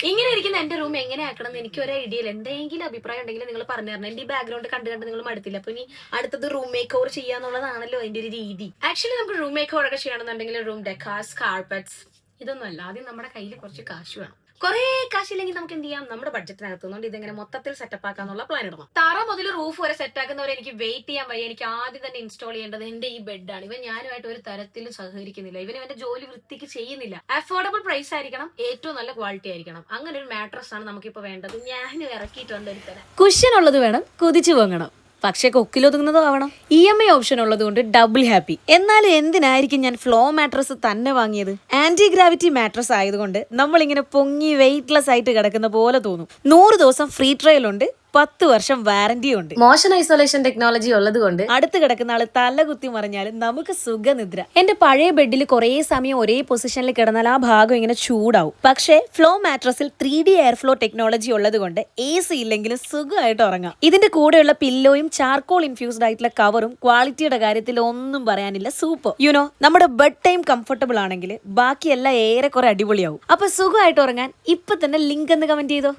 ഇങ്ങനെ ഇരിക്കുന്ന എന്റെ റൂം എങ്ങനെ ആക്കണം എന്ന് എനിക്ക് ഒരു ഐഡിയ ഇല്ല. എന്തെങ്കിലും അഭിപ്രായം ഉണ്ടെങ്കിൽ നിങ്ങൾ പറഞ്ഞു തരണം. എന്റെ ഈ ബാക്ക്ഗ്രൗണ്ട് കണ്ട് നിങ്ങൾ മടുത്തില്ല. അപ്പൊ ഇനി അടുത്തത് റൂം മേക്ക് ഓവർ ചെയ്യാന്നുള്ളതാണല്ലോ അതിന്റെ ഒരു രീതി. ആക്ച്വലി നമുക്ക് റൂം മേക്ക് ഓവർ ഒക്കെ ചെയ്യണമെന്നുണ്ടെങ്കിൽ റൂം ഡെക്കാസ്, കാർപ്പറ്റ്സ് ഇതൊന്നും അല്ല. ആദ്യം നമ്മുടെ കയ്യിൽ കുറച്ച് കാശ് വേണം. കുറെ കാശില്ലെങ്കിൽ നമുക്ക് എന്ത് ചെയ്യാം, നമ്മുടെ ബഡ്ജറ്റിനകത്തുകൊണ്ട് ഇതെങ്ങനെ മൊത്തത്തിൽ സെറ്റപ്പ് ആക്കാന്നുള്ള പ്ലാൻ ഇടണം. തറ മുതൽ റൂഫ് വരെ സെറ്റ് ആക്കുന്നവരെ എനിക്ക് വെയിറ്റ് ചെയ്യാൻ വയ്യ. എനിക്ക് ആദ്യം തന്നെ ഇൻസ്റ്റാൾ ചെയ്യേണ്ടത് എന്റെ ഈ ബെഡാണ്. ഇവൻ ഞാനുമായിട്ട് ഒരു തരത്തിലും സഹകരിക്കുന്നില്ല. ഇവന്റെ ജോലി വൃത്തിക്ക് ചെയ്യുന്നില്ല. അഫോർഡബിൾ പ്രൈസ് ആയിരിക്കണം, ഏറ്റവും നല്ല ക്വാളിറ്റി ആയിരിക്കണം. അങ്ങനെ ഒരു മാട്രസ് ആണ് നമുക്കിപ്പോ വേണ്ടത്. ഞാൻ ഇറക്കിയിട്ടുണ്ട് ഒരു തരം. കുഷ്യൻ ഉള്ളത് വേണം, കുതിച്ചു വാങ്ങണം. പക്ഷെ കൊക്കിലൊതുങ്ങുന്നതോ ആവണം. EMI ഓപ്ഷൻ ഉള്ളത് കൊണ്ട് ഡബിൾ ഹാപ്പി. എന്നാലും എന്തിനായിരിക്കും ഞാൻ ഫ്ലോ മാട്രസ് തന്നെ വാങ്ങിയത്? ആന്റി ഗ്രാവിറ്റി മാട്രസ് ആയതുകൊണ്ട് നമ്മളിങ്ങനെ പൊങ്ങി വെയിറ്റ്ലെസ് ആയിട്ട് കിടക്കുന്ന പോലെ തോന്നും. 100 ദിവസം ഫ്രീ ട്രയൽ ഉണ്ട്, 10 വർഷം വാറന്റി ഉണ്ട്. മോഷൻ ഐസൊലേഷൻ ടെക്നോളജി ഉള്ളത് കൊണ്ട് അടുത്ത് കിടക്കുന്ന ആള് തല കുത്തി മറിഞ്ഞാലും നമുക്ക് സുഖനിദ്ര. എന്റെ പഴയ ബെഡിൽ കുറേ സമയം ഒരേ പൊസിഷനിൽ കിടന്നാൽ ആ ഭാഗം ഇങ്ങനെ ചൂടാവും. പക്ഷേ ഫ്ലോ മാട്രസിൽ 3D എയർ ഫ്ലോ ടെക്നോളജി ഉള്ളത് കൊണ്ട് AC ഇല്ലെങ്കിലും സുഖമായിട്ട് ഉറങ്ങാം. ഇതിന്റെ കൂടെയുള്ള പില്ലോയും ചാർക്കോൾ ഇൻഫ്യൂസ്ഡ് ആയിട്ടുള്ള കവറും ക്വാളിറ്റിയുടെ കാര്യത്തിൽ ഒന്നും പറയാനില്ല, സൂപ്പർ. നമ്മുടെ ബെഡ് ടൈം കംഫർട്ടബിൾ ആണെങ്കിൽ ബാക്കിയെല്ലാം ഏറെക്കുറെ അടിപൊളിയാവും. അപ്പൊ സുഖമായിട്ട് ഉറങ്ങാൻ ഇപ്പൊ തന്നെ ലിങ്ക് എന്ന് കമന്റ് ചെയ്തോ.